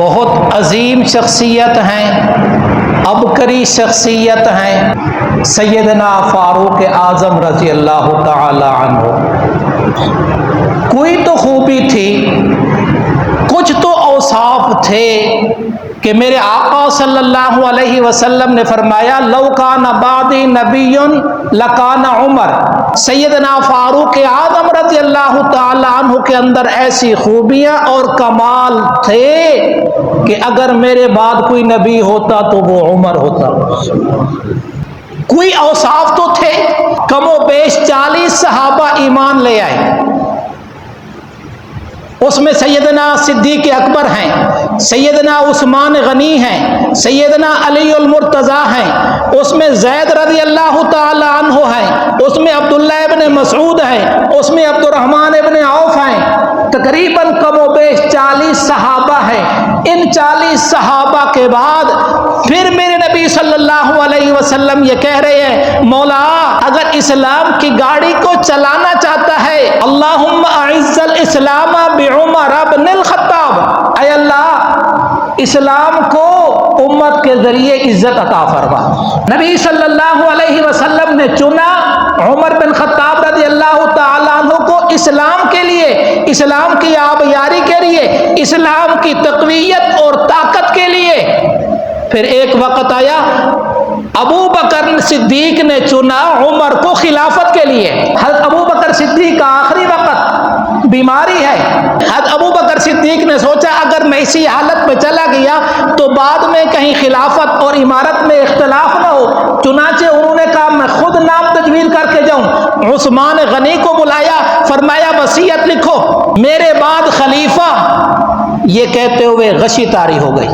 بہت عظیم شخصیت ہیں، عبقری شخصیت ہیں، سیدنا فاروق اعظم رضی اللہ تعالی عنہ۔ کوئی تو خوبی تھی، کچھ تو اوصاف تھے کہ میرے آقا صلی اللہ علیہ وسلم نے فرمایا لو کان بعدی نبی لکان عمر۔ سیدنا فاروق اعظم رضی اللہ تعالی عنہ کے اندر ایسی خوبیاں اور کمال تھے کہ اگر میرے بعد کوئی نبی ہوتا تو وہ عمر ہوتا۔ کوئی اوصاف تو تھے، کم و بیش 40 صحابہ ایمان لے آئے، اس میں سیدنا صدیق اکبر ہیں، سیدنا عثمان غنی ہیں، سیدنا علی المرتضیٰ ہیں، اس میں زید رضی اللہ تعالی عنہ ہیں، اس میں عبداللہ ابن مسعود ہیں، اس میں عبد الرحمن ابن عوف ہیں، تقریباً کم و بیش 40 صحابہ ہیں۔ ان 40 صحابہ کے بعد پھر میرے نبی صلی اللہ علیہ وسلم یہ کہہ رہے ہیں مولا اگر اسلام کی گاڑی کو چلانا چاہتا ہے اللہم اعز الاسلام بعمر بن الخطاب، اے اللہ اسلام کو امت کے ذریعے عزت عطا فرما۔ نبی صلی اللہ علیہ وسلم نے چنا عمر بن خطاب رضی اللہ تعالیٰ عنہ کو اسلام کے لیے، اسلام کی آبیاری کے لیے، اسلام کی تقویت اور طاقت کے لیے۔ پھر ایک وقت آیا ابو بکر صدیق نے چنا عمر کو خلافت کے لیے۔ حضرت ابو بکر صدیق کا آخری وقت بیماری ہے، حضرت ابو بکر صدیق نے سوچا اگر میں اسی حالت میں چلا گیا تو بعد میں کہیں خلافت اور امارت میں اختلاف نہ ہو، چنانچہ انہوں نے کہا میں خود نام تجویز کر کے جاؤں۔ عثمان غنی کو بلایا، فرمایا وصیت لکھو میرے بعد خلیفہ، یہ کہتے ہوئے غشی طاری ہو گئی۔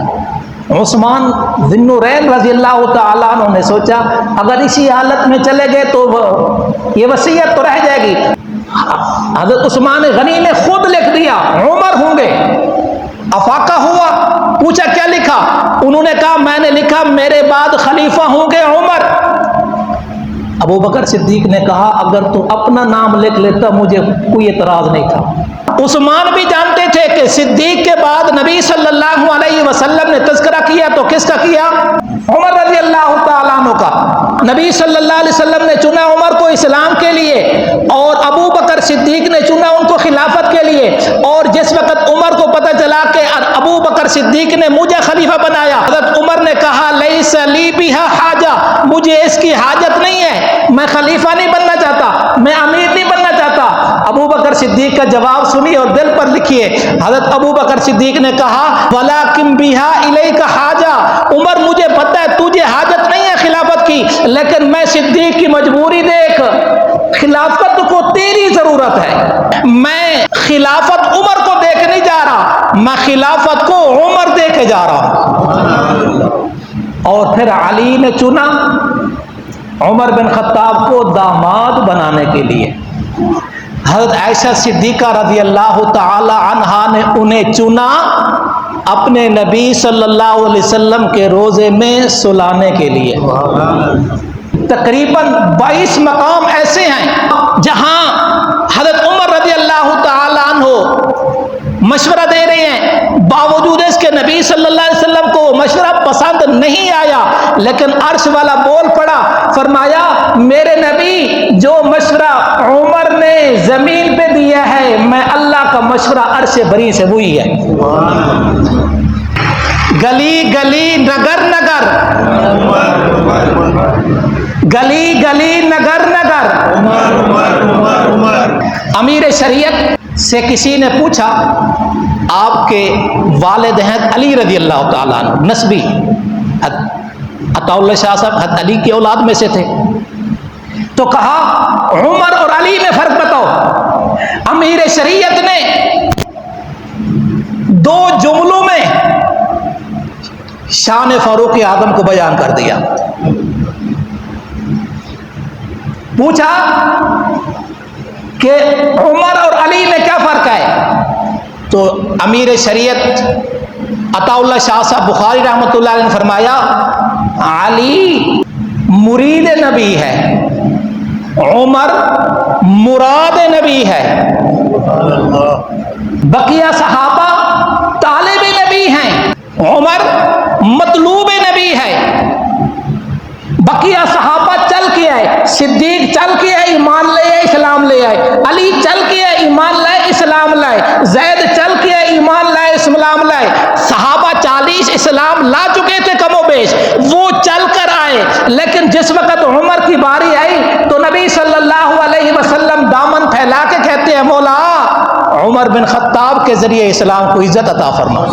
عثمان ذی النورین رضی اللہ تعالیٰ عنہ نے سوچا اگر اسی حالت میں چلے گئے تو یہ وصیت تو رہ جائے گی۔ حضرت عثمان غنی نے خود لکھ دیا عمر ہوں گے۔ افاقہ ہوا، پوچھا کیا لکھا؟ انہوں نے کہا میں نے لکھا میرے بعد خلیفہ ہوں گے عمر۔ ابو بکر صدیق نے کہا اگر تو اپنا نام لکھ لیتا مجھے کوئی اعتراض نہیں تھا۔ عثمان بھی جانتے تھے کہ صدیق کے بعد نبی صلی اللہ علیہ وسلم نے تذکرہ کیا تو کس کا کیا؟ عمر رضی اللہ تعالیٰ عنہ کا۔ نبی صلی اللہ علیہ وسلم نے چنا عمر کو اسلام کے لیے اور ابو بکر صدیق نے چنا ان کو خلافت کے لیے، اور جس وقت عمر کو پتہ چلا کہ ابو بکر صدیق نے مجھے خلیفہ بنایا، حضرت عمر نے کہا لیس لی بہا حاجہ، مجھے اس کی حاجت نہیں ہے، میں خلیفہ نہیں بننا چاہتا، میں امیر نہیں بننا چاہتا۔ ابو بکر صدیق کا جواب سنیے اور دل پر لکھیے۔ حضرت ابو بکر صدیق نے کہا وَلَكِنْ بِهَا إِلَيْكَ حَاجَةٌ، عمر مجھے پتہ ہے تجھے حاجت نہیں ہے خلافت کی، لیکن میں صدیق کی مجبوری دیکھ، خلافت کو تیری ضرورت ہے، میں خلافت عمر کو دیکھ نہیں جا رہا، میں خلافت کو عمر دے کے جا رہا ہوں۔ اور پھر علی نے چنا عمر بن خطاب کو داماد بنانے کے لیے۔ حضرت عائشہ صدیقہ رضی اللہ تعالی عنہا نے انہیں چنا اپنے نبی صلی اللہ علیہ وسلم کے روزے میں سلانے کے لیے۔ تقریباً 22 مقام ایسے ہیں جہاں حضرت عمر رضی اللہ تعالی عنہ مشورہ دے رہے ہیں، باوجود اس کے نبی صلی اللہ علیہ وسلم کو مشورہ پسند نہیں آیا، لیکن عرش والا بول پڑا، فرمایا میرے نبی جو مشورہ عمر نے زمین پہ دیا ہے میں اللہ کا مشورہ عرش بری سے وہی ہے۔ گلی گلی نگر نگر، گلی گلی نگر نگر، امیر شریعت سے کسی نے پوچھا آپ کے والد ہیں علی رضی اللہ تعالیٰ عنہ، نسبی عطا اللہ شاہ صاحب حضرت علی کی اولاد میں سے تھے، تو کہا عمر اور علی میں فرق بتاؤ۔ امیر شریعت نے 2 جملوں میں شان فاروق اعظم کو بیان کر دیا۔ پوچھا کہ عمر اور علی میں کیا فرق ہے، تو امیر شریعت عطا اللہ شاہ صاحب بخاری رحمۃ اللہ علیہ نے فرمایا علی مرید نبی ہے، عمر مراد نبی ہے، بقیہ صحابہ طالب نبی ہیں، چل کے ایمان لے آئے، اسلام لے آئے، علی چل کے ایمان لائے، اسلام لائے، زید چل کے ایمان لائے، اسلام لائے۔ صحابہ 40 اسلام لا چکے تھے کم و بیش، وہ چل کر آئے، لیکن جس وقت عمر کی باری آئی تو نبی صلی اللہ علیہ وسلم دامن پھیلا کے کہتے ہیں مولا عمر بن خطاب کے ذریعے اسلام کو عزت عطا فرما۔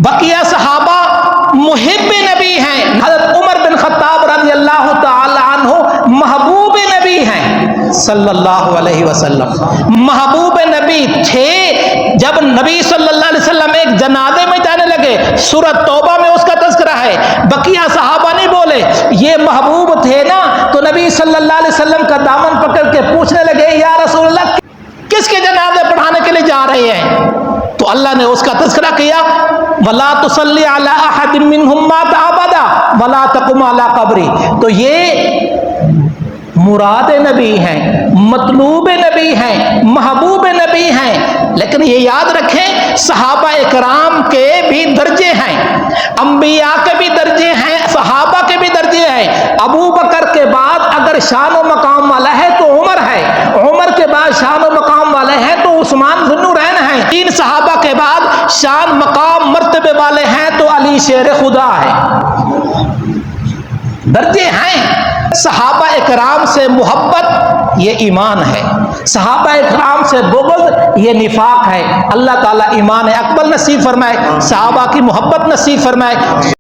بقیہ صحابہ محب نبی ہیں، حضرت عمر بن خطاب رضی اللہ تعالی عنہ محبوب نبی ہیں صلی اللہ علیہ وسلم، محبوب نبی تھے۔ جب نبی صلی اللہ علیہ وسلم ایک جنازے میں جانے لگے، سورۃ توبہ میں اس کا تذکرہ ہے، بقیہ صحابہ نہیں بولے، یہ محبوب تھے نا، تو نبی صلی اللہ علیہ وسلم کا دامن پکڑ کے پوچھنے لگے یا رسول اللہ کس کے جنازے پڑھانے کے لیے جا رہے ہیں؟ تو اللہ نے اس کا تذکرہ کیا، وَلَا تُصَلِّ عَلَىٰ أَحَدٍ مِّنْهُمْ مَاتَ أَبَدًا وَلَا تَقُمْ عَلَىٰ قَبْرِهِ۔ تو یہ مراد نبی ہیں، مطلوب نبی ہیں، محبوب نبی ہیں، لیکن یہ یاد رکھیں صحابہ اکرام کے بھی درجے ہیں، انبیاء کے بھی درجے ہیں، صحابہ کے بھی درجے ہیں۔ ابو بکر کے بعد اگر شان و مقام والا ہے تو عمر ہے، عمر کے بعد شان و مقام والے ہیں تو عثمان ذو النورین ہیں، 3 صحابہ کے بعد شان مقام مرتبے والے ہیں تو علی شیر خدا ہے۔ درجے ہیں۔ صحابہ اکرام سے محبت یہ ایمان ہے، صحابہ اکرام سے بغض یہ نفاق ہے۔ اللہ تعالیٰ ایمان اکبر نصیب فرمائے، صحابہ کی محبت نصیب فرمائے۔